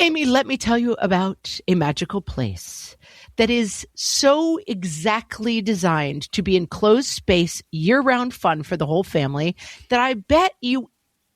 Amy, let me tell you about a magical place that is so exactly designed to be enclosed space, year-round fun for the whole family that I bet you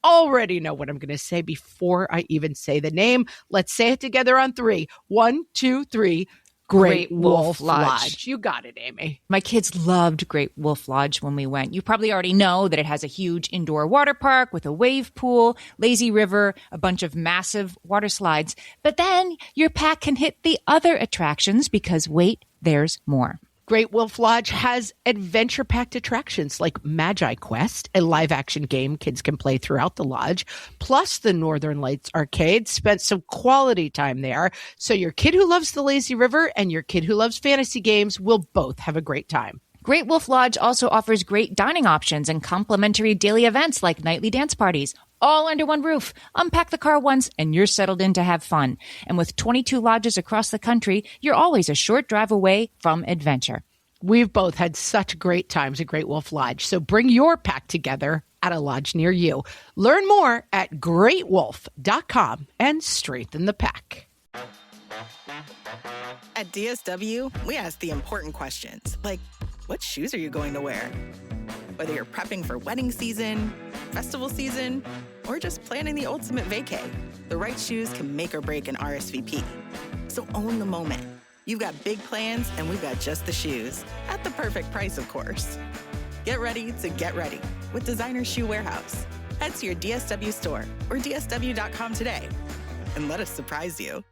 already know what I'm going to say before I even say the name. Let's say it together on 3. 1, 2, 3. Great Wolf Lodge. You got it, Amy. My kids loved Great Wolf Lodge when we went. You probably already know that it has a huge indoor water park with a wave pool, lazy river, a bunch of massive water slides. But then your pack can hit the other attractions because, wait, there's more. Great Wolf Lodge has adventure-packed attractions like Magi Quest, a live-action game kids can play throughout the lodge, plus the Northern Lights Arcade. Spent some quality time there, so your kid who loves the lazy river and your kid who loves fantasy games will both have a great time. Great Wolf Lodge also offers great dining options and complimentary daily events like nightly dance parties, all under one roof. Unpack the car once and you're settled in to have fun. And with 22 lodges across the country, you're always a short drive away from adventure. We've both had such great times at Great Wolf Lodge, so bring your pack together at a lodge near you. Learn more at greatwolf.com and strengthen the pack. At DSW, we ask the important questions, like, what shoes are you going to wear? Whether you're prepping for wedding season, festival season, or just planning the ultimate vacay, the right shoes can make or break an RSVP. So own the moment. You've got big plans, and we've got just the shoes. At the perfect price, of course. Get ready to get ready with Designer Shoe Warehouse. Head to your DSW store or DSW.com today and let us surprise you.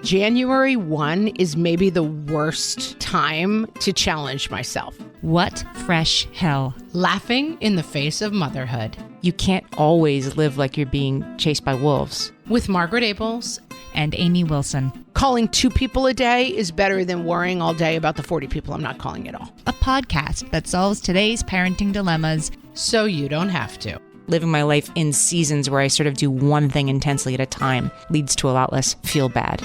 January 1 is maybe the worst time to challenge myself. What fresh hell? Laughing in the face of motherhood. You can't always live like you're being chased by wolves. With Margaret Abels and Amy Wilson. Calling 2 people a day is better than worrying all day about the 40 people I'm not calling at all. A podcast that solves today's parenting dilemmas so you don't have to. Living my life in seasons where I sort of do one thing intensely at a time leads to a lot less feel bad.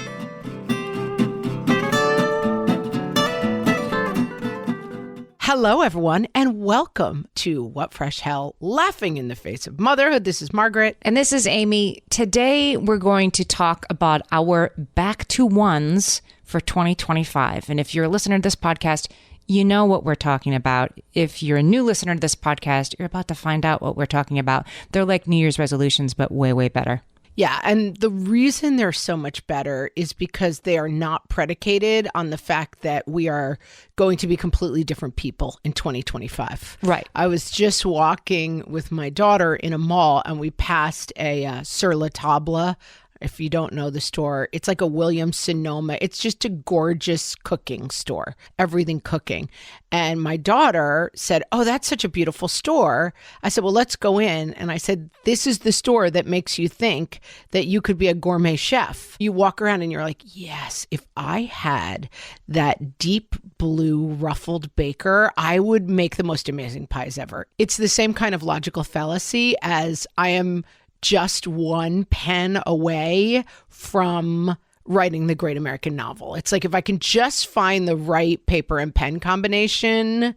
Hello, everyone, and welcome to What Fresh Hell, Laughing in the Face of Motherhood. This is Margaret. And this is Amy. Today, we're going to talk about our back to ones for 2025. And if you're a listener to this podcast, you know what we're talking about. If you're a new listener to this podcast, you're about to find out what we're talking about. They're like New Year's resolutions, but way, way better. Yeah, and the reason they're so much better is because they are not predicated on the fact that we are going to be completely different people in 2025. Right. I was just walking with my daughter in a mall and we passed a Sur La Table. If you don't know the store, it's like a Williams-Sonoma. It's just a gorgeous cooking store, everything cooking. And my daughter said, "Oh, that's such a beautiful store." I said, "Well, let's go in." And I said, "This is the store that makes you think that you could be a gourmet chef." You walk around and you're like, yes, if I had that deep blue ruffled baker, I would make the most amazing pies ever. It's the same kind of logical fallacy as I am just one pen away from writing the great American novel. It's like if I can just find the right paper and pen combination,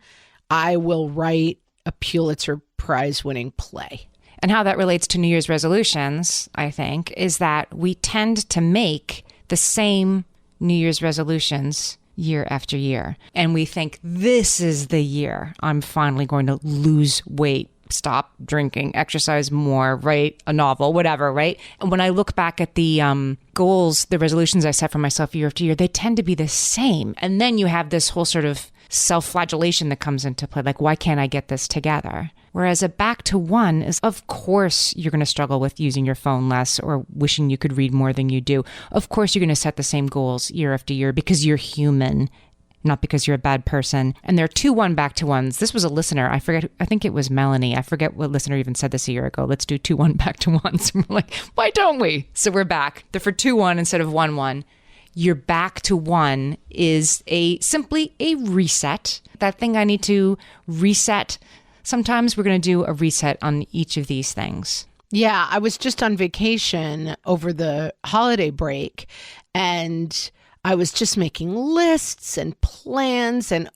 I will write a Pulitzer Prize winning play. And how that relates to New Year's resolutions, I think, is that we tend to make the same New Year's resolutions year after year. And we think, this is the year I'm finally going to lose weight, stop drinking, exercise more, write a novel, whatever, right? And when I look back at the goals, the resolutions I set for myself year after year, they tend to be the same. And then you have this whole sort of self-flagellation that comes into play, like, why can't I get this together? Whereas a back to one is, of course, you're going to struggle with using your phone less or wishing you could read more than you do. Of course, you're going to set the same goals year after year because you're human, not because you're a bad person. And there are 2-1 back to ones. This was a listener. I think it was Melanie. I forget what listener even said this a year ago. Let's do 2-1 back to ones. And we're like, why don't we? So we're back. They're for 2-1 instead of 1-1. Your back to one is simply a reset. That thing I need to reset. Sometimes we're going to do a reset on each of these things. Yeah, I was just on vacation over the holiday break, and I was just making lists and plans and,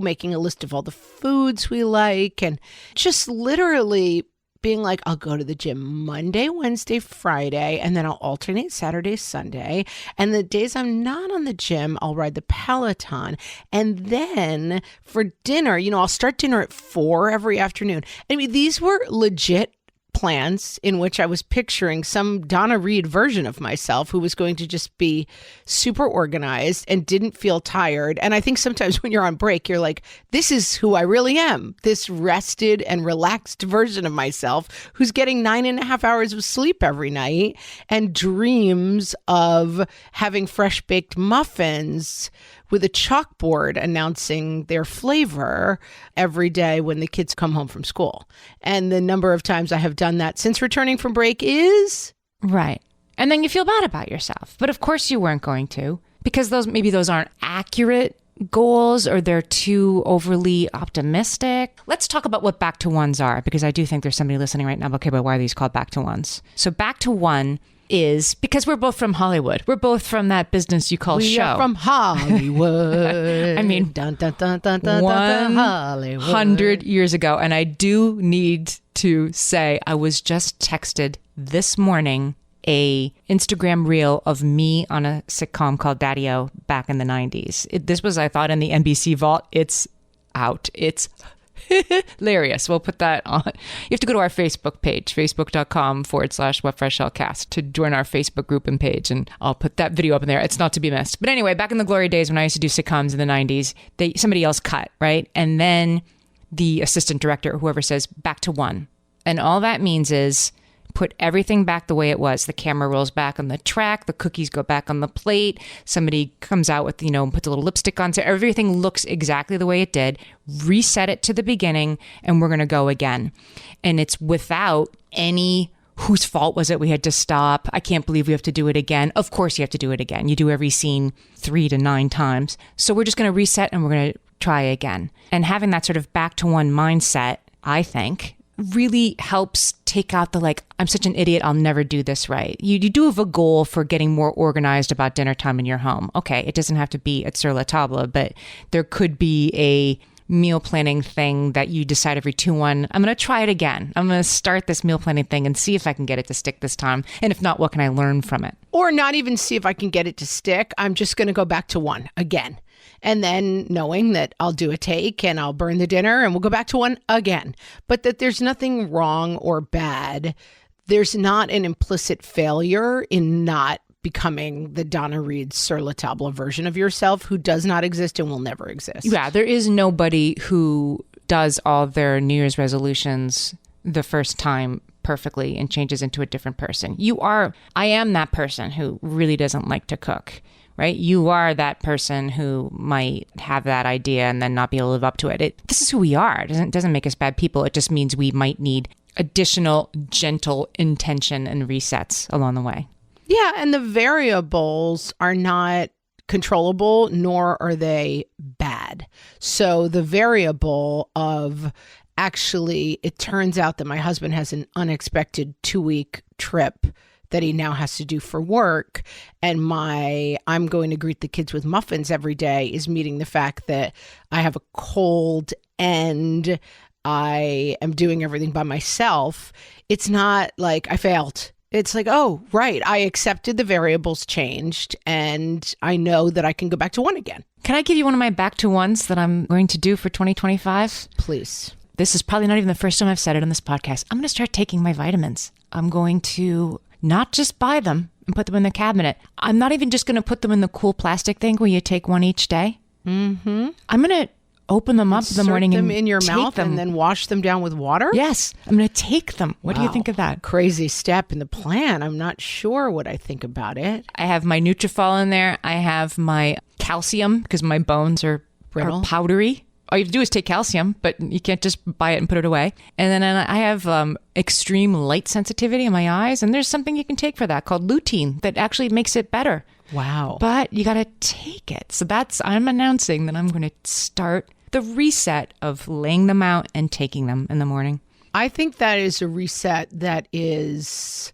making a list of all the foods we like and just literally being like, I'll go to the gym Monday, Wednesday, Friday, and then I'll alternate Saturday, Sunday. And the days I'm not on the gym, I'll ride the Peloton. And then for dinner, I'll start dinner at 4 every afternoon. I mean, these were legit plans in which I was picturing some Donna Reed version of myself who was going to just be super organized and didn't feel tired. And I think sometimes when you're on break, you're like, this is who I really am. This rested and relaxed version of myself who's getting 9.5 hours of sleep every night and dreams of having fresh baked muffins with a chalkboard announcing their flavor every day when the kids come home from school. And the number of times I have done that since returning from break is... Right. And then you feel bad about yourself. But of course you weren't going to, because those aren't accurate goals or they're too overly optimistic. Let's talk about what back to ones are, because I do think there's somebody listening right now. Okay, but why are these called back to ones? So back to one is because we're both from Hollywood. We're both from that business you call we show. Are from Hollywood. I mean, dun, dun, dun, dun, dun, 100 years ago. And I do need to say, I was just texted this morning a Instagram reel of me on a sitcom called Daddy-O back in the 90s. This was, I thought, in the NBC vault. It's out. It's hilarious. We'll put that on. You have to go to our Facebook page, facebook.com/whatfreshshellcast to join our Facebook group and page. And I'll put that video up in there. It's not to be missed. But anyway, back in the glory days when I used to do sitcoms in the 90s, somebody else cut, right? And then the assistant director, whoever says back to one. And all that means is put everything back the way it was. The camera rolls back on the track. The cookies go back on the plate. Somebody comes out with, puts a little lipstick on. So everything looks exactly the way it did. Reset it to the beginning and we're going to go again. And it's without any whose fault was it we had to stop. I can't believe we have to do it again. Of course you have to do it again. You do every scene 3 to 9 times. So we're just going to reset and we're going to try again. And having that sort of back to one mindset, I think, really helps take out the I'm such an idiot, I'll never do this right. You do have a goal for getting more organized about dinner time in your home. Okay, it doesn't have to be at sur la table, but there could be a meal planning thing that you decide every 2-1, I'm going to try it again. I'm going to start this meal planning thing and see if I can get it to stick this time. And if not, what can I learn from it? Or not even see if I can get it to stick. I'm just going to go back to one again. And then knowing that I'll do a take and I'll burn the dinner and we'll go back to one again. But that there's nothing wrong or bad. There's not an implicit failure in not becoming the Donna Reed sur la table version of yourself who does not exist and will never exist. Yeah, there is nobody who does all their New Year's resolutions the first time perfectly and changes into a different person. I am that person who really doesn't like to cook. Right? You are that person who might have that idea and then not be able to live up to it. This is who we are. It doesn't make us bad people. It just means we might need additional gentle intention and resets along the way. Yeah, and the variables are not controllable, nor are they bad. So the variable of actually, it turns out that my husband has an unexpected 2-week trip that he now has to do for work. And I'm going to greet the kids with muffins every day is meeting the fact that I have a cold and I am doing everything by myself. It's not like I failed. It's like, oh, right. I accepted the variables changed and I know that I can go back to one again. Can I give you one of my back to ones that I'm going to do for 2025? Please. This is probably not even the first time I've said it on this podcast. I'm going to start taking my vitamins. I'm going to not just buy them and put them in the cabinet. I'm not even just going to put them in the cool plastic thing where you take one each day. Mm-hmm. I'm going to open them up in the morning and them in your mouth and then wash them down with water? Yes. I'm going to take them. What do you think of that? Crazy step in the plan. I'm not sure what I think about it. I have my Nutrafol in there. I have my calcium because my bones are brittle, powdery. All you have to do is take calcium, but you can't just buy it and put it away. And then I have extreme light sensitivity in my eyes. And there's something you can take for that called lutein that actually makes it better. Wow. But you got to take it. So I'm announcing that I'm going to start the reset of laying them out and taking them in the morning. I think that is a reset that is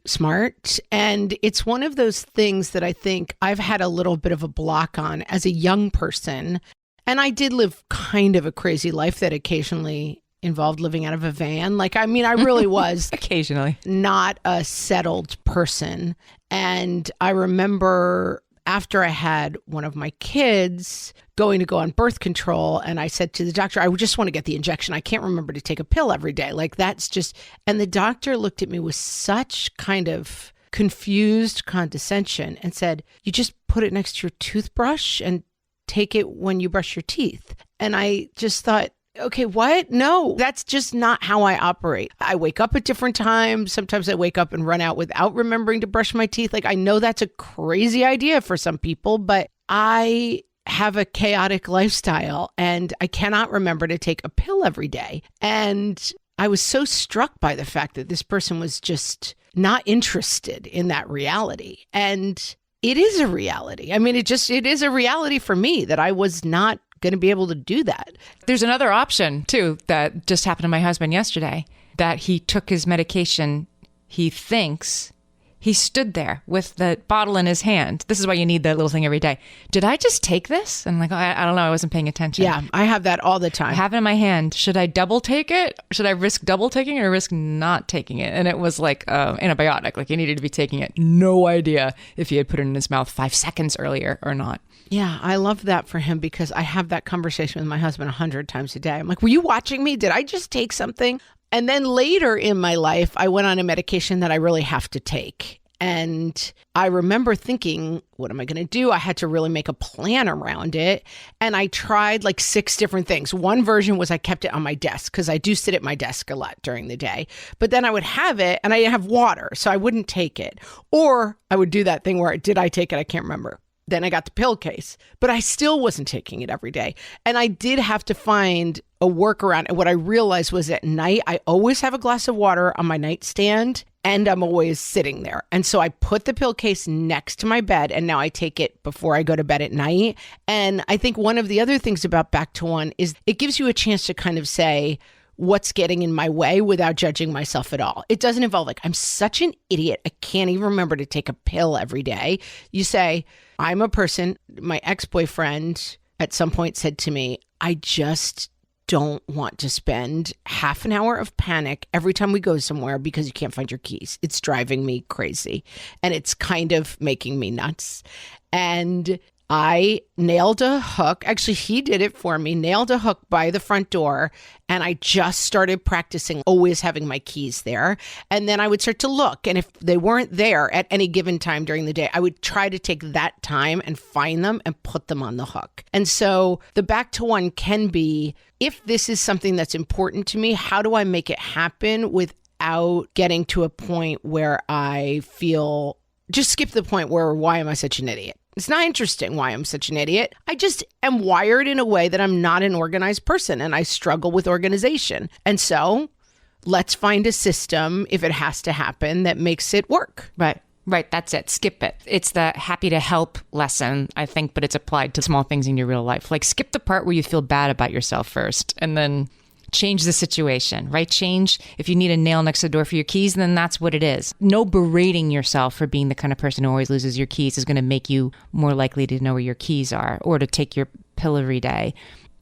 smart. And it's one of those things that I think I've had a little bit of a block on as a young person. And I did live kind of a crazy life that occasionally involved living out of a van. Like, I mean, I really was Occasionally. not a settled person. And I remember after I had one of my kids going to go on birth control, and I said to the doctor, I just want to get the injection. I can't remember to take a pill every day. Like, that's just, and the doctor looked at me with such kind of confused condescension and said, you just put it next to your toothbrush and take it when you brush your teeth. And I just thought, okay, what? No, that's just not how I operate. I wake up at different times. Sometimes I wake up and run out without remembering to brush my teeth. Like, I know that's a crazy idea for some people, but I have a chaotic lifestyle and I cannot remember to take a pill every day. And I was so struck by the fact that this person was just not interested in that reality. And it is a reality. I mean, it is a reality for me that I was not going to be able to do that. There's another option too that just happened to my husband yesterday, that he took his medication. He thinks he stood there with the bottle in his hand. This is why you need that little thing every day. Did I just take this? And I'm like, I don't know. I wasn't paying attention. Yeah, I have that all the time. I have it in my hand. Should I double take it? Should I risk double taking it or risk not taking it? And it was like antibiotic. Like, he needed to be taking it. No idea if he had put it in his mouth 5 seconds earlier or not. Yeah, I love that for him because I have that conversation with my husband 100 times a day. I'm like, were you watching me? Did I just take something? And then later in my life, I went on a medication that I really have to take. And I remember thinking, what am I going to do? I had to really make a plan around it. And I tried like 6 different things. One version was I kept it on my desk because I do sit at my desk a lot during the day. But then I would have it and I didn't have water, so I wouldn't take it. Or I would do that thing where, did I take it? I can't remember. Then I got the pill case, but I still wasn't taking it every day. And I did have to find a workaround. And what I realized was at night, I always have a glass of water on my nightstand and I'm always sitting there. And so I put the pill case next to my bed and now I take it before I go to bed at night. And I think one of the other things about Back to One is it gives you a chance to kind of say, what's getting in my way without judging myself at all. It doesn't involve like, I'm such an idiot. I can't even remember to take a pill every day. You say, I'm a person, my ex-boyfriend at some point said to me, I just don't want to spend half an hour of panic every time we go somewhere because you can't find your keys. It's driving me crazy and it's kind of making me nuts. And I nailed a hook. Actually, he did it for me, nailed a hook by the front door. And I just started practicing always having my keys there. And then I would start to look. And if they weren't there at any given time during the day, I would try to take that time and find them and put them on the hook. And so the Back to One can be, if this is something that's important to me, how do I make it happen without getting to a point where I feel, just skip the point where, why am I such an idiot? It's not interesting why I'm such an idiot. I just am wired in a way that I'm not an organized person and I struggle with organization. And so let's find a system, if it has to happen, that makes it work. Right. That's it. Skip it. It's the happy to help lesson, I think, but it's applied to small things in your real life. Like, skip the part where you feel bad about yourself first and then change the situation, right? Change. If you need a nail next to the door for your keys, then that's what it is. No berating yourself for being the kind of person who always loses your keys is going to make you more likely to know where your keys are or to take your pill every day.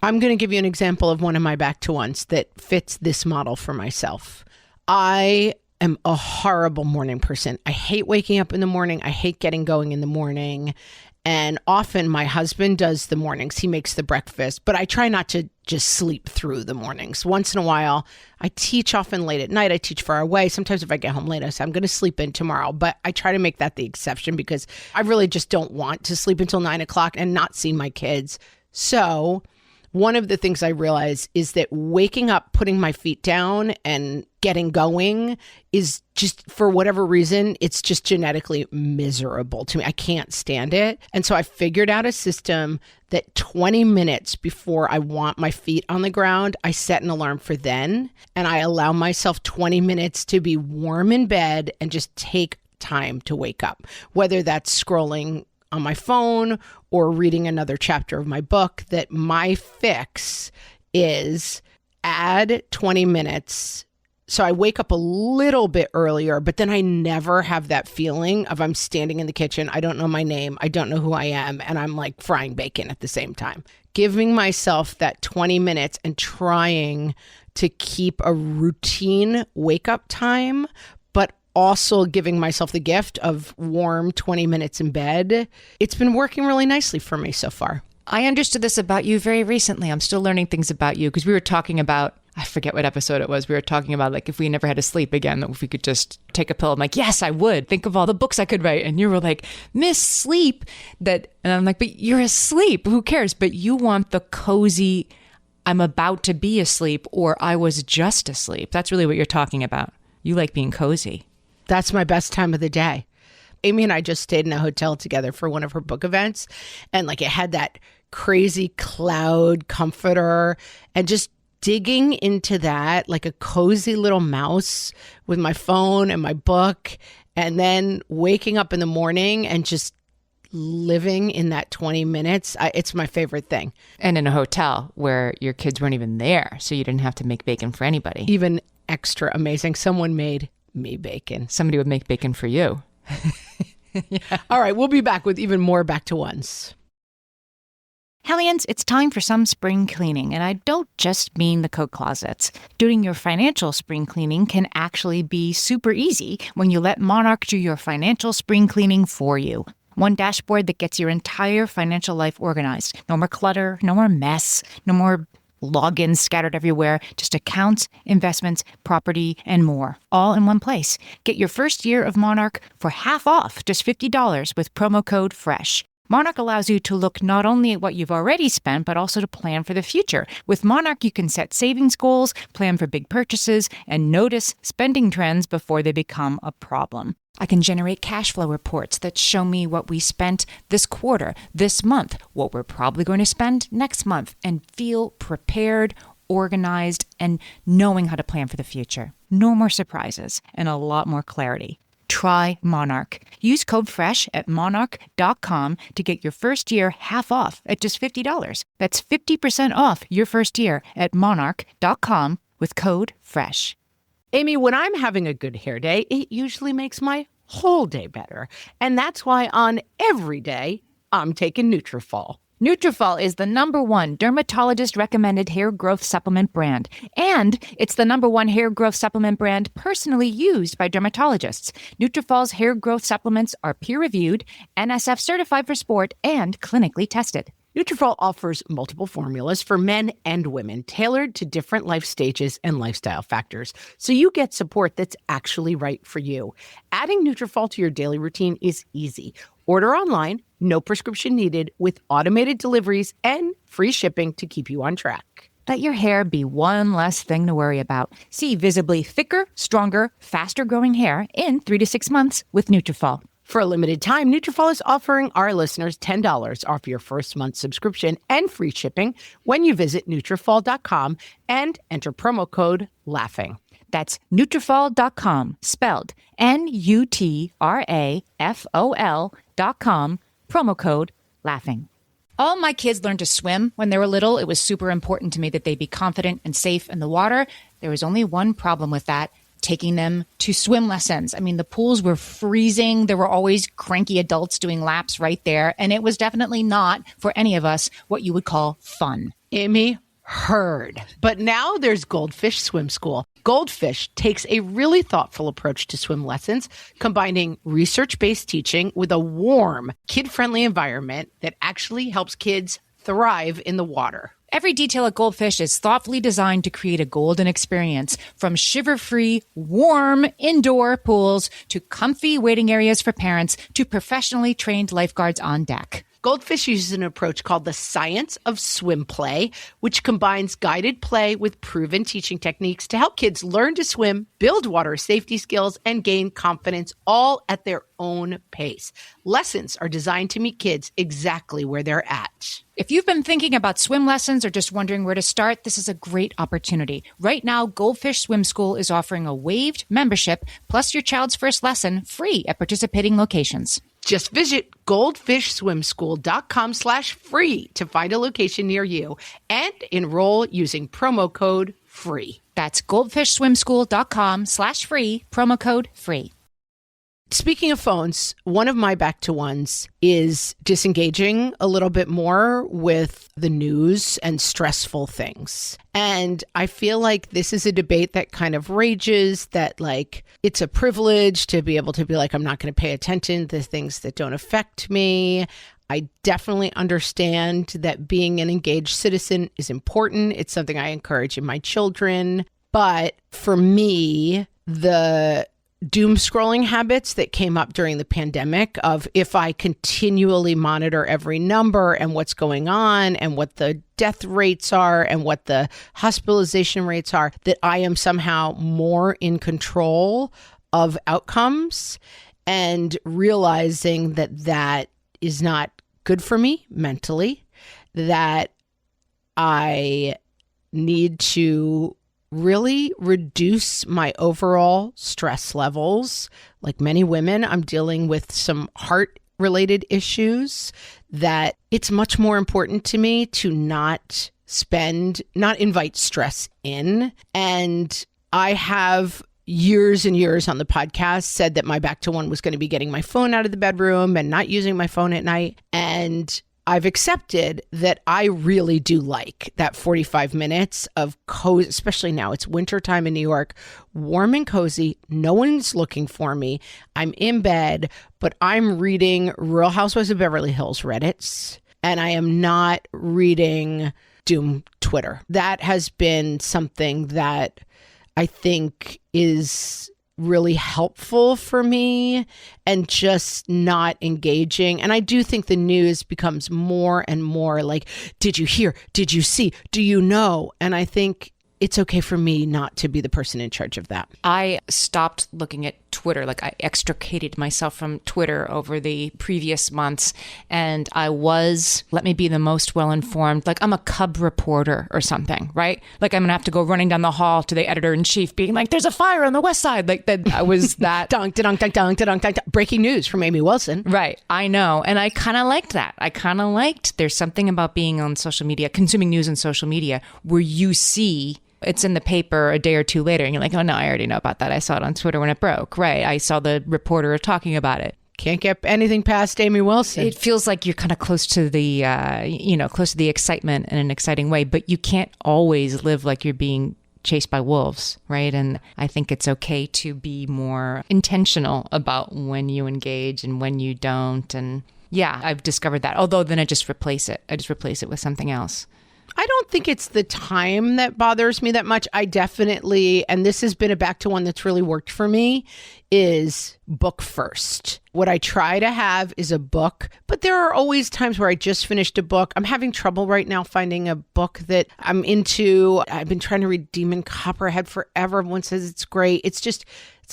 I'm going to give you an example of one of my Back to Ones that fits this model for myself. I am a horrible morning person. I hate waking up in the morning. I hate getting going in the morning. And often my husband does the mornings. He makes the breakfast, but I try not to just sleep through the mornings. Once in a while, I teach often late at night. I teach far away. Sometimes if I get home late, I say, I'm going to sleep in tomorrow. But I try to make that the exception because I really just don't want to sleep until 9 o'clock and not see my kids. So one of the things I realize is that waking up, putting my feet down and getting going is just, for whatever reason, it's just genetically miserable to me. I can't stand it. And so I figured out a system that 20 minutes before I want my feet on the ground, I set an alarm for then. And I allow myself 20 minutes to be warm in bed and just take time to wake up, whether that's scrolling on my phone or reading another chapter of my book. That my fix is add 20 minutes. So I wake up a little bit earlier, but then I never have that feeling of I'm standing in the kitchen. I don't know my name. I don't know who I am. And I'm like frying bacon at the same time. Giving myself that 20 minutes and trying to keep a routine wake up time, but also giving myself the gift of warm 20 minutes in bed. It's been working really nicely for me so far. I understood this about you very recently. I'm still learning things about you because we were talking about, I forget what episode it was. We were talking about like if we never had to sleep again, if we could just take a pill. I'm like, yes, I would. Think of all the books I could write. And you were like, Miss Sleep. And I'm like, but you're asleep. Who cares? But you want the cozy, I'm about to be asleep or I was just asleep. That's really what you're talking about. You like being cozy. That's my best time of the day. Amy and I just stayed in a hotel together for one of her book events. And like it had that crazy cloud comforter and just digging into that like a cozy little mouse with my phone and my book. And then waking up in the morning and just living in that 20 minutes. It's my favorite thing. And in a hotel where your kids weren't even there. So you didn't have to make bacon for anybody. Even extra amazing. Someone made me bacon. Somebody would make bacon for you. Yeah. All right, we'll be back with even more Back to Ones. Hellions, it's time for some spring cleaning, and I don't just mean the coat closets. Doing your financial spring cleaning can actually be super easy when you let Monarch do your financial spring cleaning for you. One dashboard that gets your entire financial life organized. No more clutter, no more mess, no more logins scattered everywhere, just accounts, investments, property, and more, all in one place. Get your first year of Monarch for half off, just $50 with promo code FRESH. Monarch allows you to look not only at what you've already spent, but also to plan for the future. With Monarch, you can set savings goals, plan for big purchases, and notice spending trends before they become a problem. I can generate cash flow reports that show me what we spent this quarter, this month, what we're probably going to spend next month, and feel prepared, organized, and knowing how to plan for the future. No more surprises and a lot more clarity. Try Monarch. Use code FRESH at monarch.com to get your first year half off at just $50. That's 50% off your first year at monarch.com with code FRESH. Amy, when I'm having a good hair day, it usually makes my whole day better. And that's why on every day, I'm taking Nutrafol. Nutrafol is the #1 dermatologist-recommended hair growth supplement brand. And it's the #1 hair growth supplement brand personally used by dermatologists. Nutrafol's hair growth supplements are peer-reviewed, NSF certified for sport, and clinically tested. Nutrafol offers multiple formulas for men and women, tailored to different life stages and lifestyle factors, so you get support that's actually right for you. Adding Nutrafol to your daily routine is easy. Order online, no prescription needed, with automated deliveries and free shipping to keep you on track. Let your hair be one less thing to worry about. See visibly thicker, stronger, faster-growing hair in 3 to 6 months with Nutrafol. For a limited time, Nutrafol is offering our listeners $10 off your first month subscription and free shipping when you visit Nutrafol.com and enter promo code LAUGHING. That's Nutrafol.com, spelled Nutrafol.com, promo code LAUGHING. All my kids learned to swim when they were little. It was super important to me that they be confident and safe in the water. There was only one problem with that: taking them to swim lessons. I mean, the pools were freezing. There were always cranky adults doing laps right there. And it was definitely not, for any of us, what you would call fun. Amy, heard. But now there's Goldfish Swim School. Goldfish takes a really thoughtful approach to swim lessons, combining research-based teaching with a warm, kid-friendly environment that actually helps kids thrive in the water. Every detail at Goldfish is thoughtfully designed to create a golden experience, from shiver-free, warm indoor pools to comfy waiting areas for parents to professionally trained lifeguards on deck. Goldfish uses an approach called the science of swim play, which combines guided play with proven teaching techniques to help kids learn to swim, build water safety skills, and gain confidence, all at their own pace. Lessons are designed to meet kids exactly where they're at. If you've been thinking about swim lessons or just wondering where to start, this is a great opportunity. Right now, Goldfish Swim School is offering a waived membership plus your child's first lesson free at participating locations. Just visit goldfishswimschool.com/free to find a location near you and enroll using promo code FREE. That's goldfishswimschool.com/free, promo code FREE. Speaking of phones, one of my back to ones is disengaging a little bit more with the news and stressful things. And I feel like this is a debate that kind of rages that like it's a privilege to be able to be like, I'm not going to pay attention to things that don't affect me. I definitely understand that being an engaged citizen is important. It's something I encourage in my children. But for me, the doom scrolling habits that came up during the pandemic of if I continually monitor every number and what's going on and what the death rates are and what the hospitalization rates are, that I am somehow more in control of outcomes, and realizing that that is not good for me mentally, that I need to really reduce my overall stress levels. Like many women, I'm dealing with some heart-related issues that it's much more important to me to not invite stress in. And I have years and years on the podcast said that my back to one was going to be getting my phone out of the bedroom and not using my phone at night. And I've accepted that I really do like that 45 minutes of cozy, especially now it's wintertime in New York, warm and cozy. No one's looking for me. I'm in bed, but I'm reading Real Housewives of Beverly Hills Reddits, and I am not reading doom Twitter. That has been something that I think is really helpful for me, and just not engaging. And I do think the news becomes more and more like, did you hear? Did you see? Do you know? And I think it's okay for me not to be the person in charge of that. I stopped looking at Twitter. Like I extricated myself from Twitter over the previous months. And I was, let me be the most well-informed, like I'm a cub reporter or something, right? Like I'm going to have to go running down the hall to the editor-in-chief being like, there's a fire on the west side. Like that, I was that. Dunk, dunk, dunk, dunk, dunk, dunk. Breaking news from Amy Wilson. Right. I know. And I kind of liked that. There's something about being on social media, consuming news on social media, where you see it's in the paper a day or two later and you're like, oh no, I already know about that. I saw it on Twitter when it broke. Right. I saw the reporter talking about it. Can't get anything past Amy Wilson. It feels like you're kind of close to the, close to the excitement in an exciting way, but you can't always live like you're being chased by wolves, right? And I think it's okay to be more intentional about when you engage and when you don't. And yeah, I've discovered that. Although then I just replace it. With something else. I don't think it's the time that bothers me that much. I definitely, and this has been a back to one that's really worked for me, is book first. What I try to have is a book, but there are always times where I just finished a book. I'm having trouble right now finding a book that I'm into. I've been trying to read Demon Copperhead forever. Everyone says it's great. It's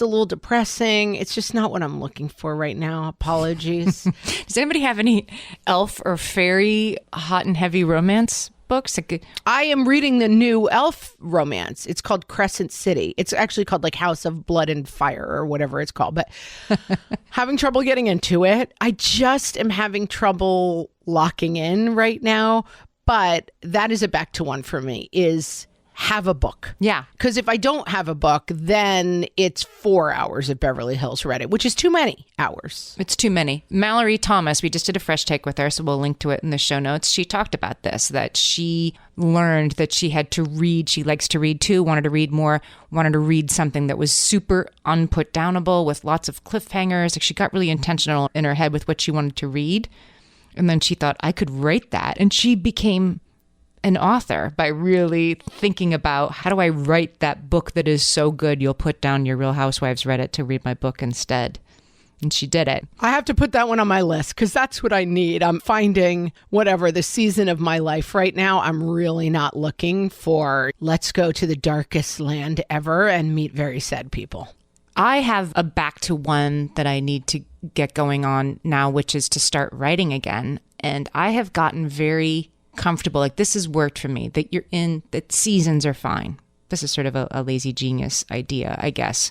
a little depressing. It's just not what I'm looking for right now. Apologies. Does anybody have any elf or fairy hot and heavy romance books? I am reading the new elf romance. It's called Crescent City. It's actually called like House of Blood and Fire or whatever it's called, but having trouble getting into it. I just am having trouble locking in right now, but that is a back to one for me, is have a book. Yeah. Because if I don't have a book, then it's 4 hours of Beverly Hills Reddit, which is too many hours. It's too many. Mallory Thomas, we just did a fresh take with her, so we'll link to it in the show notes. She talked about this, that she learned that she had to read. She likes to read too, wanted to read more, wanted to read something that was super unputdownable with lots of cliffhangers. Like she got really intentional in her head with what she wanted to read. And then she thought, I could write that. And she became an author by really thinking about, how do I write that book that is so good you'll put down your Real Housewives Reddit to read my book instead? And she did it. I have to put that one on my list because that's what I need. I'm finding whatever the season of my life right now. I'm really not looking for let's go to the darkest land ever and meet very sad people. I have a back to one that I need to get going on now, which is to start writing again. And I have gotten very comfortable. Like this has worked for me, that that seasons are fine. This is sort of a lazy genius idea, I guess.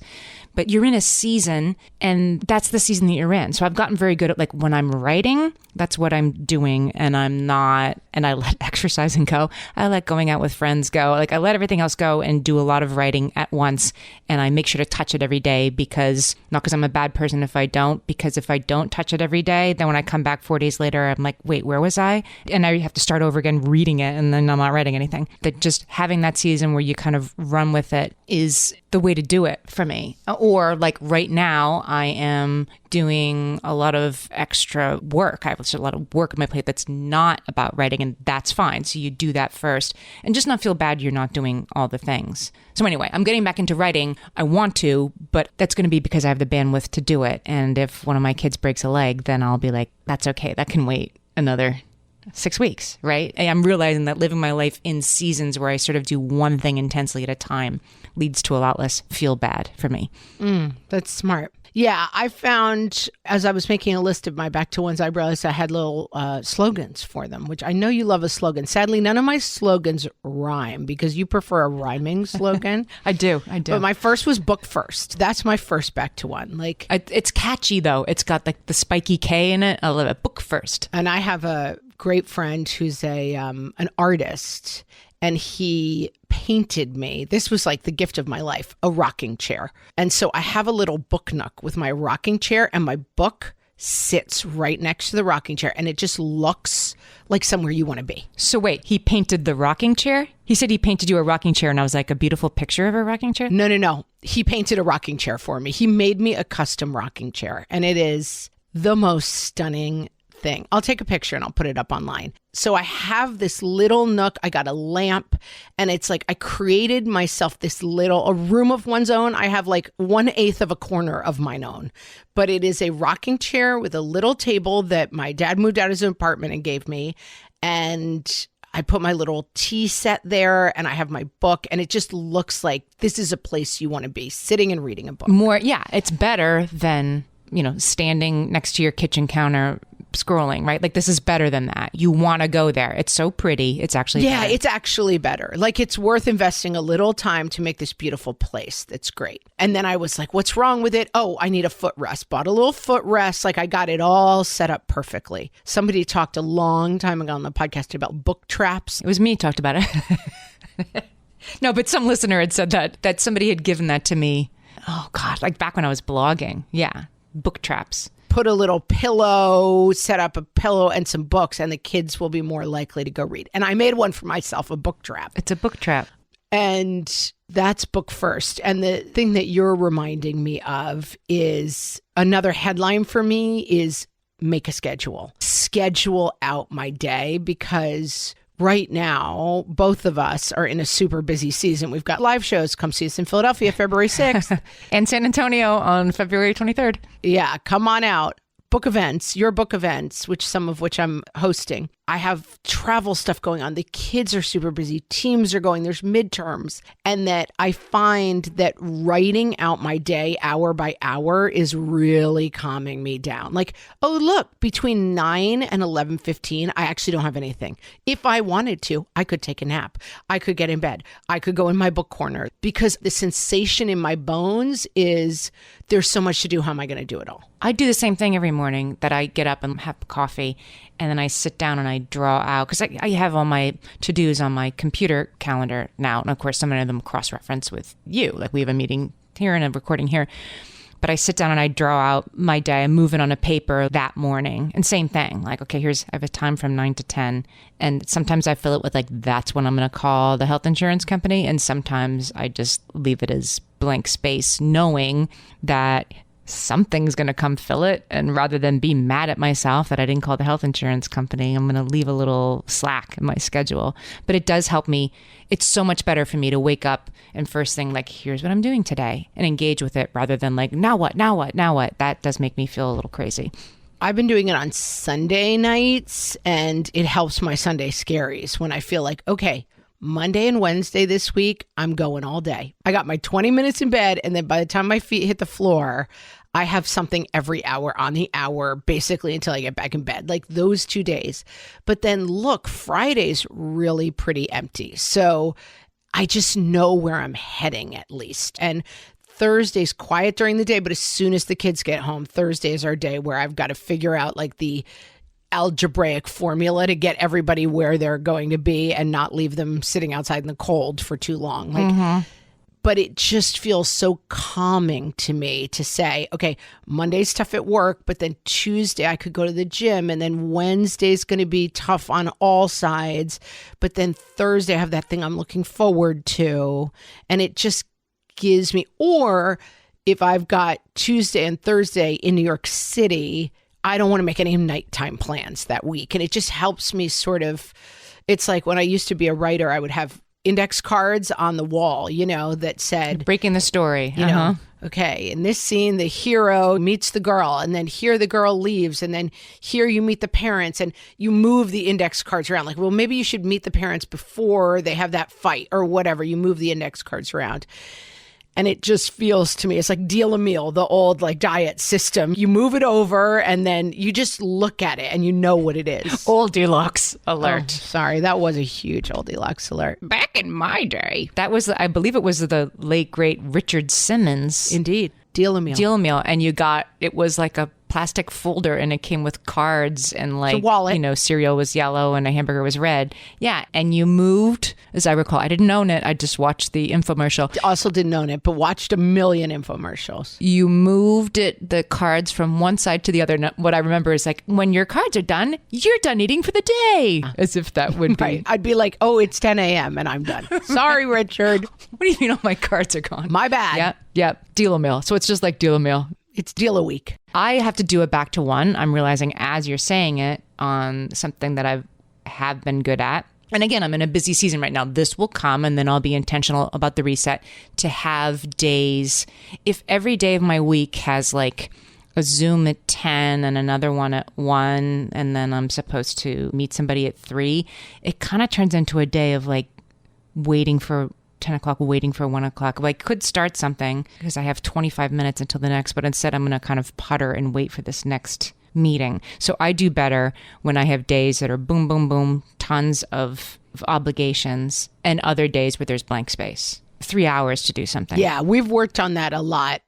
But you're in a season, and that's the season that you're in. So I've gotten very good at, like, when I'm writing, that's what I'm doing, and I let exercising go. I let going out with friends go. Like, I let everything else go and do a lot of writing at once, and I make sure to touch it every day not because I'm a bad person if I don't, because if I don't touch it every day, then when I come back 4 days later, I'm like, wait, where was I? And I have to start over again reading it, and then I'm not writing anything. That just having that season where you kind of run with it is the way to do it for me. Or like right now, I am doing a lot of extra work. I have a lot of work on my plate that's not about writing, and that's fine. So you do that first and just not feel bad you're not doing all the things. So anyway, I'm getting back into writing. I want to, but that's going to be because I have the bandwidth to do it. And if one of my kids breaks a leg, then I'll be like, that's okay. That can wait another 6 weeks, right? I'm realizing that living my life in seasons where I sort of do one thing intensely at a time leads to a lot less feel bad for me. That's smart. Yeah, I found as I was making a list of my back to ones, I realized I had little slogans for them, which I know you love a slogan. Sadly, none of my slogans rhyme because you prefer a rhyming slogan. I do. But my first was book first. That's my first back to one. Like, it's catchy though. It's got like the spiky K in it. I love it. Book first. And I have a great friend who's an artist, and he painted me. This was like the gift of my life, a rocking chair. And so I have a little book nook with my rocking chair, and my book sits right next to the rocking chair, and it just looks like somewhere you want to be. So wait, he painted the rocking chair? He said he painted you a rocking chair, and I was like, a beautiful picture of a rocking chair? No. He painted a rocking chair for me. He made me a custom rocking chair, and it is the most stunning thing. I'll take a picture and I'll put it up online. So I have this little nook. I got a lamp, and it's like I created myself a room of one's own. I have like 1/8 of a corner of mine own, but it is a rocking chair with a little table that my dad moved out of his apartment and gave me. And I put my little tea set there, and I have my book, and it just looks like this is a place you want to be, sitting and reading a book. It's better than, standing next to your kitchen counter scrolling, right? Like, this is better than that. You want to go there. It's so pretty. It's actually better. It's actually better. Like, it's worth investing a little time to make this beautiful place. That's great. And then I was like, what's wrong with it? Oh, I need a footrest. Bought a little footrest. Like, I got it all set up perfectly. Somebody talked a long time ago on the podcast about book traps. It was me who talked about it. No, but some listener had said that somebody had given that to me. Oh God, like back when I was blogging. Yeah. Book traps. Put a little pillow, set up a pillow and some books, and the kids will be more likely to go read. And I made one for myself, a book trap. It's a book trap. And that's book first. And the thing that you're reminding me of is another headline for me is make a schedule. Schedule out my day, because right now, both of us are in a super busy season. We've got live shows. Come see us in Philadelphia, February 6th. And San Antonio on February 23rd. Yeah, come on out. Book events, your book events, some of which I'm hosting. I have travel stuff going on. The kids are super busy. Teams are going. There's midterms. And that I find that writing out my day hour by hour is really calming me down. Like, oh, look, between 9 and 11:15, I actually don't have anything. If I wanted to, I could take a nap. I could get in bed. I could go in my book corner, because the sensation in my bones is there's so much to do. How am I going to do it all? I do the same thing every morning, that I get up and have coffee, and then I sit down and I draw out, because I have all my to-dos on my computer calendar now. And of course, some of them cross-reference with you. Like, we have a meeting here and a recording here. But I sit down and I draw out my day. I move it on a paper that morning. And same thing. Like, okay, I have a time from 9 to 10. And sometimes I fill it with like, that's when I'm going to call the health insurance company. And sometimes I just leave it as blank space, knowing that something's going to come fill it. And rather than be mad at myself that I didn't call the health insurance company, I'm going to leave a little slack in my schedule. But it does help me. It's so much better for me to wake up and first thing, like, here's what I'm doing today, and engage with it, rather than like, now what? That does make me feel a little crazy. I've been doing it on Sunday nights, and it helps my Sunday scaries when I feel like, okay, Monday and Wednesday this week, I'm going all day. I got my 20 minutes in bed, and then by the time my feet hit the floor, I have something every hour on the hour, basically until I get back in bed, like those 2 days. But then look, Friday's really pretty empty. So I just know where I'm heading at least. And Thursday's quiet during the day, but as soon as the kids get home, Thursday is our day where I've got to figure out like the algebraic formula to get everybody where they're going to be and not leave them sitting outside in the cold for too long. Like, but it just feels so calming to me to say, okay, Monday's tough at work, but then Tuesday I could go to the gym, and then Wednesday's going to be tough on all sides, but then Thursday I have that thing I'm looking forward to, and it just gives me, or if I've got Tuesday and Thursday in New York City, I don't want to make any nighttime plans that week, and it just helps me sort of, it's like when I used to be a writer, I would have index cards on the wall, you know, that said, breaking the story, you know, okay, in this scene, the hero meets the girl, and then here the girl leaves, and then here you meet the parents, and you move the index cards around. Like, well, maybe you should meet the parents before they have that fight or whatever. You move the index cards around. And it just feels to me, it's like deal a meal, the old like diet system. You move it over and then you just look at it and you know what it is. Old deluxe alert. Oh, sorry, that was a huge old deluxe alert. Back in my day. That was, I believe it was the late, great Richard Simmons. Indeed. Deal a meal. Deal a meal. And you got, it was like a plastic folder and it came with cards and like, it's a wallet. You know, cereal was yellow and a hamburger was red. Yeah. And you moved, as I recall, I didn't own it. I just watched the infomercial. Also didn't own it, but watched a million infomercials. You moved the cards from one side to the other. What I remember is like, when your cards are done, you're done eating for the day. As if that would be. Right. I'd be like, oh, it's 10 a.m. and I'm done. Sorry, Richard. What do you mean all my cards are gone? My bad. Yeah. Yeah. Deal a meal. So it's just like deal a meal. It's deal a week. I have to do it back to one. I'm realizing as you're saying it on something that I have been good at. And again, I'm in a busy season right now. This will come and then I'll be intentional about the reset to have days. If every day of my week has like a Zoom at 10 and another one at 1, and then I'm supposed to meet somebody at 3, it kind of turns into a day of like waiting for 10 o'clock, waiting for 1 o'clock. Well, I could start something because I have 25 minutes until the next, but instead I'm going to kind of putter and wait for this next meeting. So I do better when I have days that are boom, boom, boom, tons of obligations, and other days where there's blank space. 3 hours to do something. Yeah, we've worked on that a lot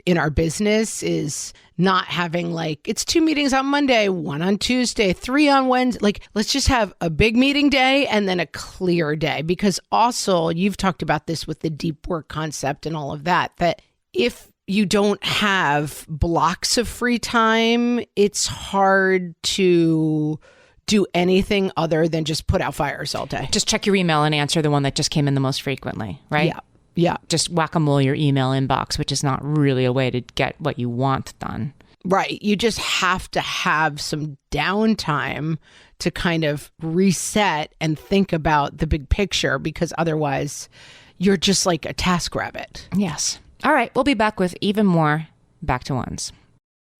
in our business, is not having like, it's 2 meetings on Monday, 1 on Tuesday, 3 on Wednesday. Like, let's just have a big meeting day and then a clear day. Because also, you've talked about this with the deep work concept and all of that, that if you don't have blocks of free time, it's hard to do anything other than just put out fires all day. Just check your email and answer the one that just came in the most frequently, right? Yeah. Yeah. Just whack-a-mole your email inbox, which is not really a way to get what you want done. Right. You just have to have some downtime to kind of reset and think about the big picture, because otherwise you're just like a task rabbit. Yes. All right. We'll be back with even more Back to Ones.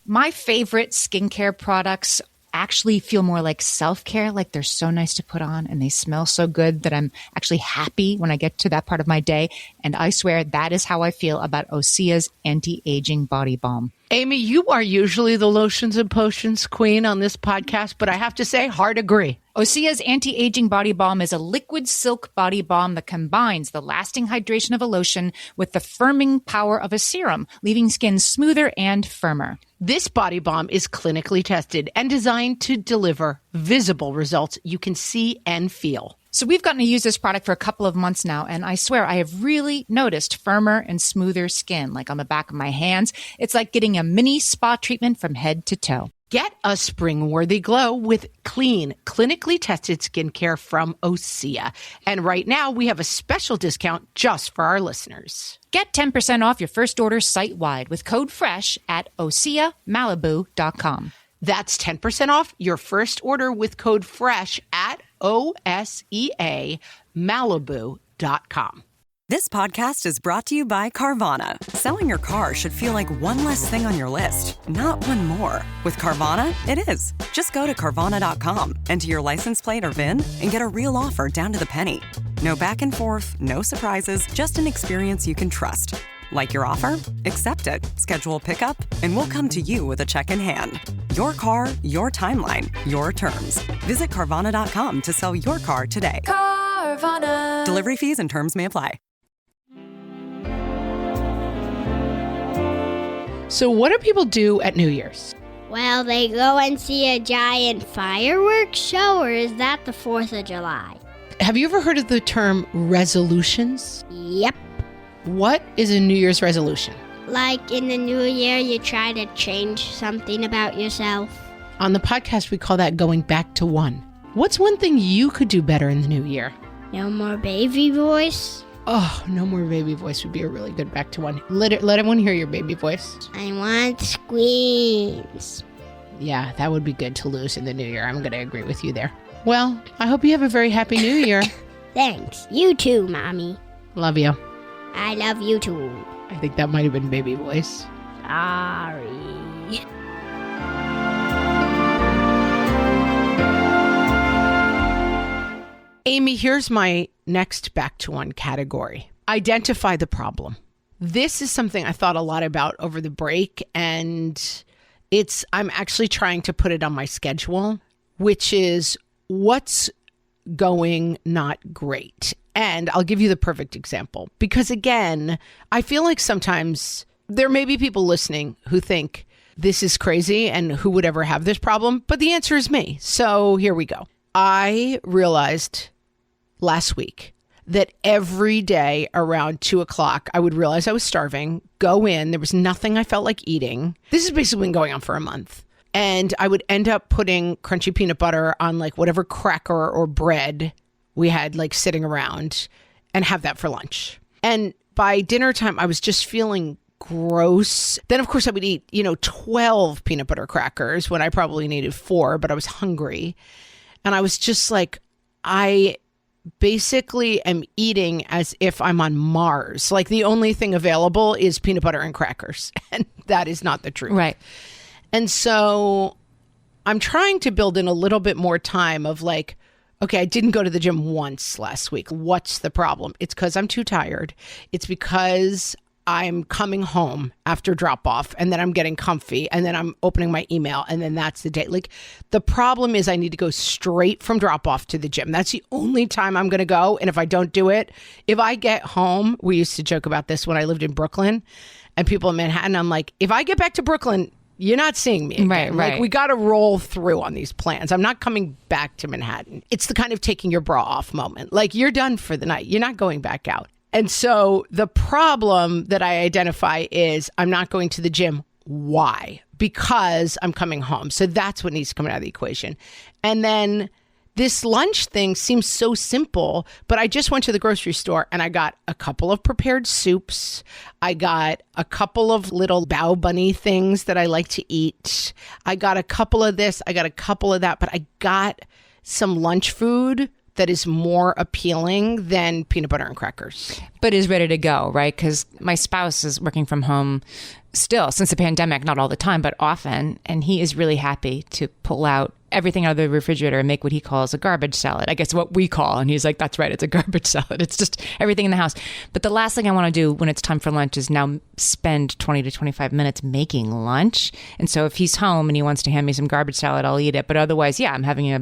My favorite skincare products actually feel more like self-care, like they're so nice to put on and they smell so good that I'm actually happy when I get to that part of my day. And I swear that is how I feel about Osea's anti-aging body balm. Amy, you are usually the lotions and potions queen on this podcast, but I have to say, hard agree. Osea's anti-aging body balm is a liquid silk body balm that combines the lasting hydration of a lotion with the firming power of a serum, leaving skin smoother and firmer. This body balm is clinically tested and designed to deliver visible results you can see and feel. So we've gotten to use this product for a couple of months now, and I swear I have really noticed firmer and smoother skin, like on the back of my hands. It's like getting a mini spa treatment from head to toe. Get a spring-worthy glow with clean, clinically tested skincare from Osea. And right now, we have a special discount just for our listeners. Get 10% off your first order site-wide with code FRESH at OseaMalibu.com. That's 10% off your first order with code FRESH at OSEAMalibu.com. This podcast is brought to you by Carvana. Selling your car should feel like one less thing on your list, not one more. With Carvana, it is. Just go to Carvana.com, enter your license plate or VIN, and get a real offer down to the penny. No back and forth, no surprises, just an experience you can trust. Like your offer? Accept it. Schedule pickup, and we'll come to you with a check in hand. Your car, your timeline, your terms. Visit Carvana.com to sell your car today. Carvana. Carvana. Delivery fees and terms may apply. So what do people do at New Year's? Well, they go and see a giant fireworks show, or is that the 4th of July? Have you ever heard of the term resolutions? Yep. What is a New Year's resolution? Like in the new year, you try to change something about yourself. On the podcast, we call that going back to one. What's one thing you could do better in the new year? No more baby voice. Oh, no more baby voice would be a really good back to one. Let everyone hear your baby voice. I want squeams. Yeah, that would be good to lose in the new year. I'm going to agree with you there. Well, I hope you have a very happy new year. Thanks. You too, Mommy. Love you. I love you too. I think that might have been baby voice. Sorry. Amy, here's my next back to one category. Identify the problem. This is something I thought a lot about over the break, and I'm actually trying to put it on my schedule, which is what's going not great. And I'll give you the perfect example, because again, I feel like sometimes there may be people listening who think this is crazy and who would ever have this problem, but the answer is me. So here we go. I realized last week that every day around 2:00, I would realize I was starving, go in, there was nothing I felt like eating. This has basically been going on for a month. And I would end up putting crunchy peanut butter on like whatever cracker or bread we had like sitting around and have that for lunch. And by dinner time, I was just feeling gross. Then, of course, I would eat, 12 peanut butter crackers when I probably needed 4, but I was hungry. And I was just like, I basically am eating as if I'm on Mars. Like the only thing available is peanut butter and crackers. And that is not the truth. Right. And so I'm trying to build in a little bit more time of like, okay, I didn't go to the gym once last week. What's the problem? It's because I'm too tired. It's because I'm coming home after drop off and then I'm getting comfy and then I'm opening my email and then that's the day. Like the problem is I need to go straight from drop off to the gym. That's the only time I'm going to go. And if I don't do it, if I get home, we used to joke about this when I lived in Brooklyn and people in Manhattan, I'm like, if I get back to Brooklyn, you're not seeing me again. Right. Like we got to roll through on these plans. I'm not coming back to Manhattan. It's the kind of taking your bra off moment. Like you're done for the night. You're not going back out. And so the problem that I identify is I'm not going to the gym. Why? Because I'm coming home. So that's what needs to come out of the equation. And then this lunch thing seems so simple, but I just went to the grocery store and I got a couple of prepared soups. I got a couple of little Bao Bunny things that I like to eat. I got a couple of this. I got a couple of that, but I got some lunch food that is more appealing than peanut butter and crackers. But is ready to go, right? Because my spouse is working from home still since the pandemic, not all the time, but often. And he is really happy to pull out everything out of the refrigerator and make what he calls a garbage salad. I guess what we call. And he's like, that's right, it's a garbage salad. It's just everything in the house. But the last thing I want to do when it's time for lunch is now spend 20 to 25 minutes making lunch. And so if he's home and he wants to hand me some garbage salad, I'll eat it. But otherwise, yeah, I'm having a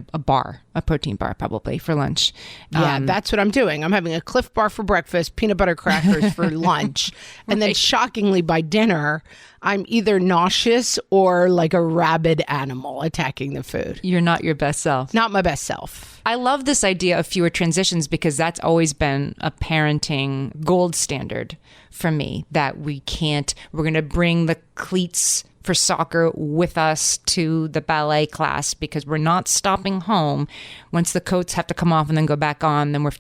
protein bar probably for lunch. Yeah, that's what I'm doing. I'm having a Cliff Bar for breakfast, peanut butter crackers for lunch. And then shockingly by dinner, I'm either nauseous or like a rabid animal attacking the food. You're not your best self. Not my best self. I love this idea of fewer transitions because that's always been a parenting gold standard for me, that we're going to bring the cleats for soccer with us to the ballet class because we're not stopping home. Once the coats have to come off and then go back on, then we're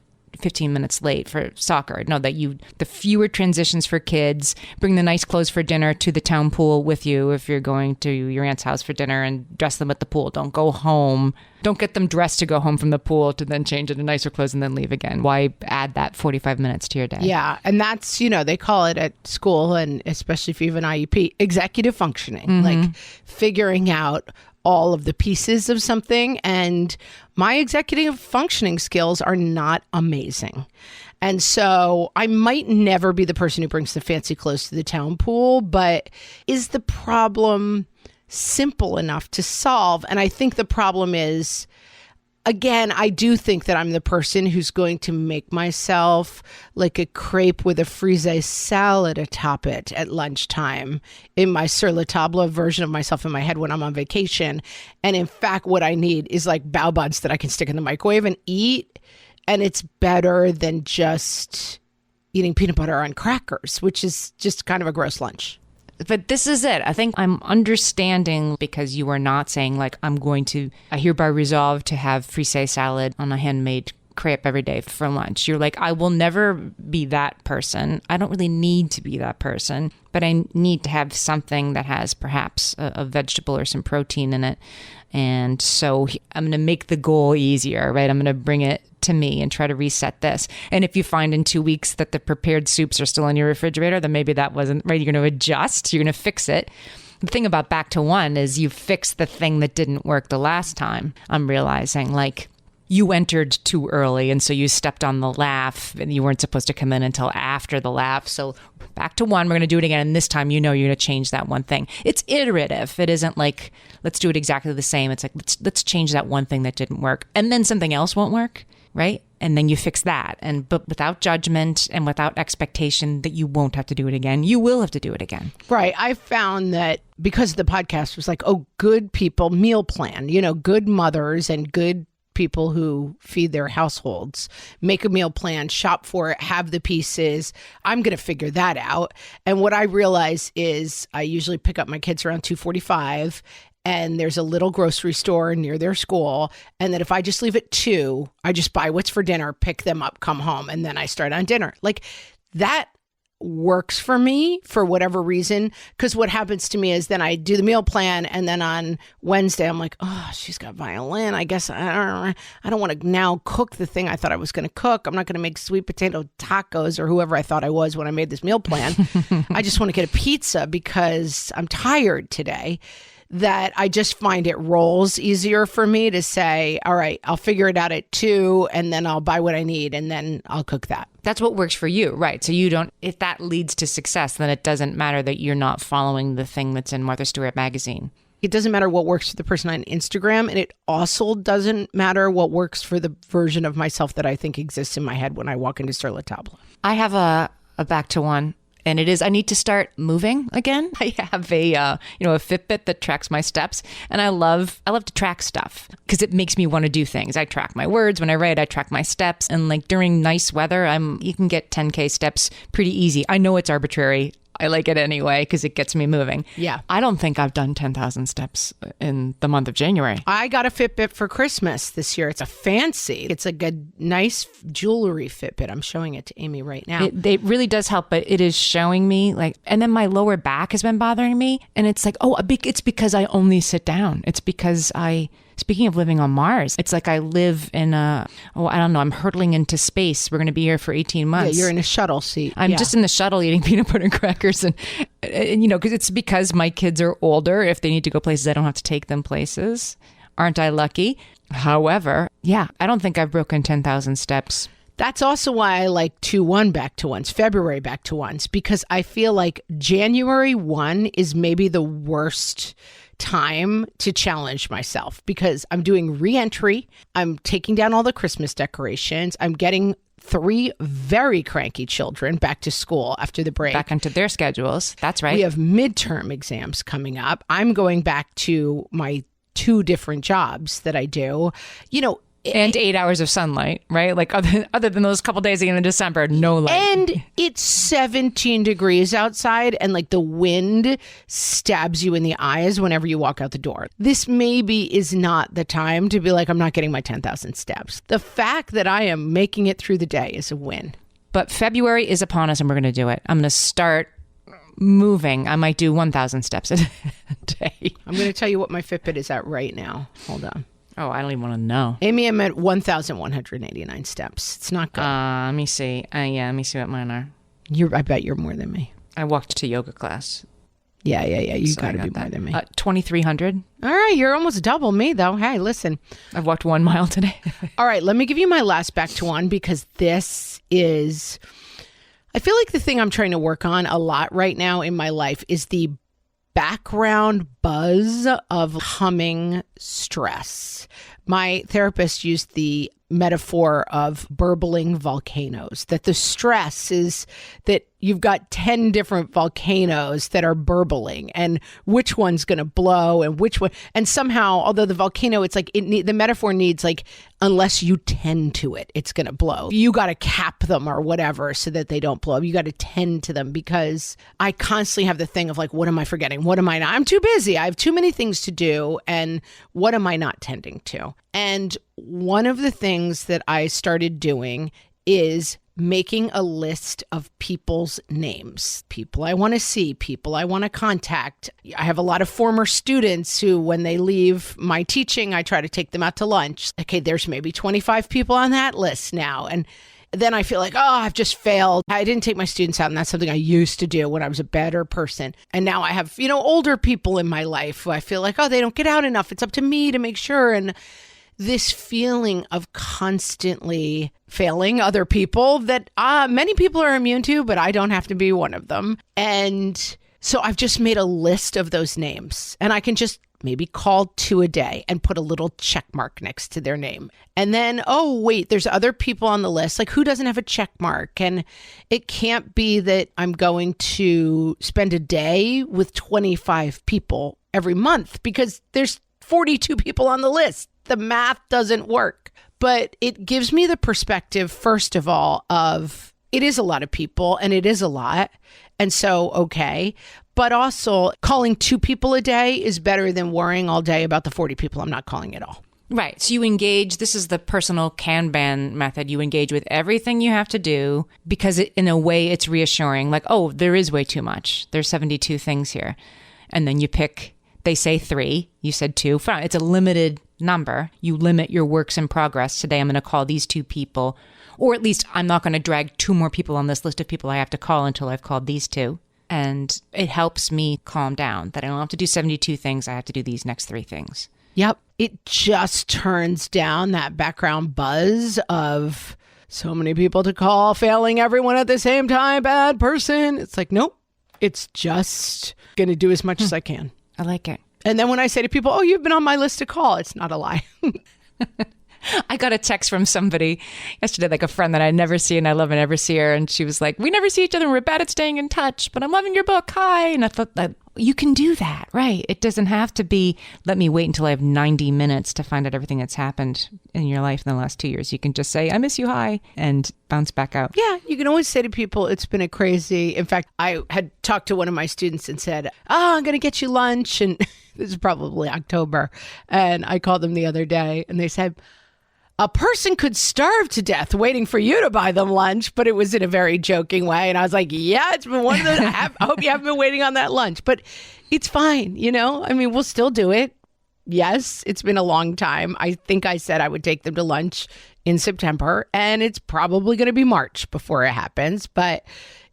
15 minutes late for soccer. No, the fewer transitions for kids, bring the nice clothes for dinner to the town pool with you if you're going to your aunt's house for dinner and dress them at the pool. Don't go home. Don't get them dressed to go home from the pool to then change into nicer clothes and then leave again. Why add that 45 minutes to your day? Yeah. And that's, they call it at school, and especially if you have an IEP, executive functioning, like figuring out all of the pieces of something. And my executive functioning skills are not amazing. And so I might never be the person who brings the fancy clothes to the town pool, but is the problem simple enough to solve? And I think the problem is Again, I do think that I'm the person who's going to make myself like a crepe with a frisee salad atop it at lunchtime in my sur la table version of myself in my head when I'm on vacation. And in fact, what I need is like bao buns that I can stick in the microwave and eat. And it's better than just eating peanut butter on crackers, which is just kind of a gross lunch. But this is it. I think I'm understanding because you are not saying like, I hereby resolve to have frisee salad on a handmade crepe every day for lunch. You're like, I will never be that person. I don't really need to be that person, but I need to have something that has perhaps a vegetable or some protein in it. And so I'm going to make the goal easier, right? I'm going to bring it to me and try to reset this. And if you find in 2 weeks that the prepared soups are still in your refrigerator, then maybe that wasn't right. You're going to adjust. You're going to fix it. The thing about back to one is you fix the thing that didn't work the last time. I'm realizing like you entered too early and so you stepped on the laugh and you weren't supposed to come in until after the laugh. So back to one, we're going to do it again. And this time, you're going to change that one thing. It's iterative. It isn't like, let's do it exactly the same. It's like, let's change that one thing that didn't work. And then something else won't work. Right? And then you fix that. But without judgment and without expectation that you won't have to do it again, you will have to do it again. Right. I found that because the podcast was like, oh, good people meal plan, good mothers and good people who feed their households, make a meal plan, shop for it, have the pieces. I'm going to figure that out. And what I realize is I usually pick up my kids around 2:45 and there's a little grocery store near their school. And that if I just leave at 2, I just buy what's for dinner, pick them up, come home, and then I start on dinner. Like that works for me for whatever reason. Because what happens to me is then I do the meal plan. And then on Wednesday, I'm like, oh, she's got violin. I guess I don't want to now cook the thing I thought I was going to cook. I'm not going to make sweet potato tacos or whoever I thought I was when I made this meal plan. I just want to get a pizza because I'm tired today. That I just find it rolls easier for me to say, all right, I'll figure it out at 2 and then I'll buy what I need and then I'll cook that. That's what works for you, right? So you don't, if that leads to success, then it doesn't matter that you're not following the thing that's in Martha Stewart magazine. It doesn't matter what works for the person on Instagram, and it also doesn't matter what works for the version of myself that I think exists in my head when I walk into Sur La Table. I have a back to one. And it is, I need to start moving again. I have a Fitbit that tracks my steps. And I love to track stuff because it makes me want to do things. I track my words. When I write, I track my steps. And like during nice weather, you can get 10K steps pretty easy. I know it's arbitrary. I like it anyway because it gets me moving. Yeah. I don't think I've done 10,000 steps in the month of January. I got a Fitbit for Christmas this year. It's a fancy. It's like a nice jewelry Fitbit. I'm showing it to Amy right now. It really does help, but it is showing me like, and then my lower back has been bothering me. And it's like, it's because I only sit down. It's because speaking of living on Mars, it's like I live in I'm hurtling into space. We're going to be here for 18 months. Yeah, you're in a shuttle seat. I'm just in the shuttle eating peanut butter and crackers. And because it's because my kids are older. If they need to go places, I don't have to take them places. Aren't I lucky? However, I don't think I've broken 10,000 steps. That's also why I like 2-1 back to ones, February back to ones, because I feel like January 1 is maybe the worst time to challenge myself because I'm doing re-entry. I'm taking down all the Christmas decorations. I'm getting 3 very cranky children back to school after the break. Back into their schedules. That's right. We have midterm exams coming up. I'm going back to my 2 different jobs that I do. And 8 hours of sunlight, right? Like other than those couple days in December, no light. And it's 17 degrees outside and like the wind stabs you in the eyes whenever you walk out the door. This maybe is not the time to be like, I'm not getting my 10,000 steps. The fact that I am making it through the day is a win. But February is upon us and we're going to do it. I'm going to start moving. I might do 1,000 steps a day. I'm going to tell you what my Fitbit is at right now. Hold on. Oh, I don't even want to know. Amy, I'm at 1,189 steps. It's not good. Let me see. Let me see what mine are. I bet you're more than me. I walked to yoga class. Yeah. You got to be more than me. 2,300. All right. You're almost double me, though. Hey, listen. I've walked 1 mile today. All right. Let me give you my last back to one because this is, I feel like the thing I'm trying to work on a lot right now in my life is the background buzz of humming stress. My therapist used the metaphor of burbling volcanoes, that the stress is that you've got 10 different volcanoes that are burbling, and which one's going to blow and which one. And somehow, although the volcano, it's like the metaphor needs like, unless you tend to it, it's going to blow. You got to cap them or whatever so that they don't blow up. You got to tend to them, because I constantly have the thing of like, what am I forgetting? What am I not? I'm too busy. I have too many things to do. And what am I not tending to? And one of the things that I started doing is making a list of people's names, people I want to see, people I want to contact. I have a lot of former students who, when they leave my teaching, I try to take them out to lunch. Okay, there's maybe 25 people on that list now. And then I feel like, oh, I've just failed. I didn't take my students out, and that's something I used to do when I was a better person. And now I have, older people in my life who I feel like, oh, they don't get out enough. It's up to me to make sure. And this feeling of constantly failing other people that many people are immune to, but I don't have to be one of them. And so I've just made a list of those names, and I can just maybe call 2 a day and put a little check mark next to their name. And then, oh, wait, there's other people on the list. Like, who doesn't have a check mark? And it can't be that I'm going to spend a day with 25 people every month, because there's 42 people on the list. The math doesn't work. But it gives me the perspective, first of all, of it is a lot of people and it is a lot. And so, okay. But also, calling 2 people a day is better than worrying all day about the 40 people I'm not calling at all. Right. So you engage, this is the personal Kanban method. You engage with everything you have to do, because in a way it's reassuring. Like, oh, there is way too much. There's 72 things here. And then you pick, they say 3, you said 2. Fine. It's a limited number. You limit your works in progress. Today I'm going to call these 2 people, or at least I'm not going to drag 2 more people on this list of people I have to call until I've called these 2. And it helps me calm down that I don't have to do 72 things. I have to do these next 3 things. Yep. It just turns down that background buzz of so many people to call, failing everyone at the same time, bad person. It's like, nope, it's just going to do as much as I can. I like it. And then when I say to people, oh, you've been on my list to call, it's not a lie. I got a text from somebody yesterday, like a friend that I never see and I love and never see her. And she was like, we never see each other and we're bad at staying in touch, but I'm loving your book. Hi. And I thought that you can do that, right? It doesn't have to be, let me wait until I have 90 minutes to find out everything that's happened in your life in the last 2 years. You can just say, I miss you, hi, and bounce back out. Yeah, you can always say to people, it's been a crazy. In fact, I had talked to one of my students and said, I'm going to get you lunch. And this is probably October. And I called them the other day and they said, a person could starve to death waiting for you to buy them lunch, but it was in a very joking way. And I was like, yeah, it's been one of those. I hope you haven't been waiting on that lunch, but it's fine. I mean, we'll still do it. Yes, it's been a long time. I think I said I would take them to lunch in September, and it's probably going to be March before it happens, but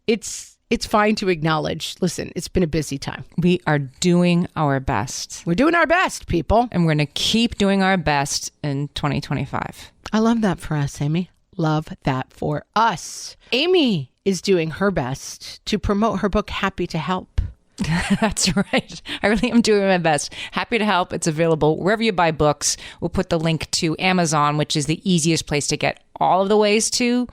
it's fine to acknowledge, listen, it's been a busy time. We are doing our best. We're doing our best, people. And we're going to keep doing our best in 2025. I love that for us, Amy. Love that for us. Amy is doing her best to promote her book, Happy to Help. That's right. I really am doing my best. Happy to Help. It's available wherever you buy books. We'll put the link to Amazon, which is the easiest place to get all of the ways to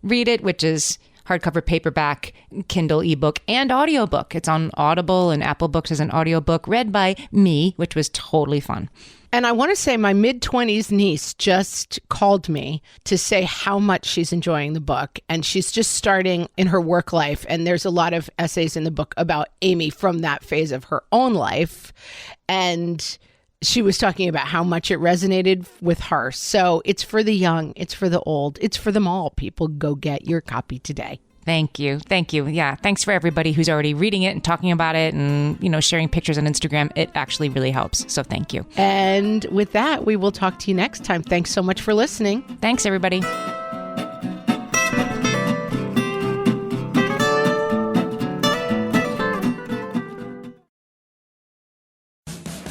read it, which is hardcover, paperback, Kindle, ebook, and audiobook. It's on Audible and Apple Books as an audiobook read by me, which was totally fun. And I want to say my mid-20s niece just called me to say how much she's enjoying the book. And she's just starting in her work life. And there's a lot of essays in the book about Amy from that phase of her own life. And she was talking about how much it resonated with her. So it's for the young, it's for the old, it's for them all. People, go get your copy today. Thank you. Thank you. Yeah. Thanks for everybody who's already reading it and talking about it and, sharing pictures on Instagram. It actually really helps. So thank you. And with that, we will talk to you next time. Thanks so much for listening. Thanks, everybody.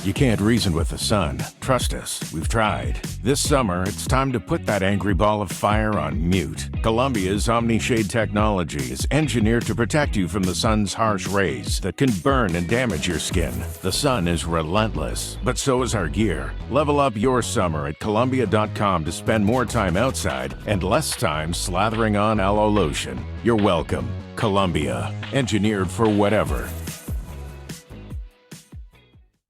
You can't reason with the sun. Trust us, we've tried. This summer, it's time to put that angry ball of fire on mute. Columbia's Omni-Shade technology is engineered to protect you from the sun's harsh rays that can burn and damage your skin. The sun is relentless, but so is our gear. Level up your summer at Columbia.com to spend more time outside and less time slathering on aloe lotion. You're welcome. Columbia, engineered for whatever.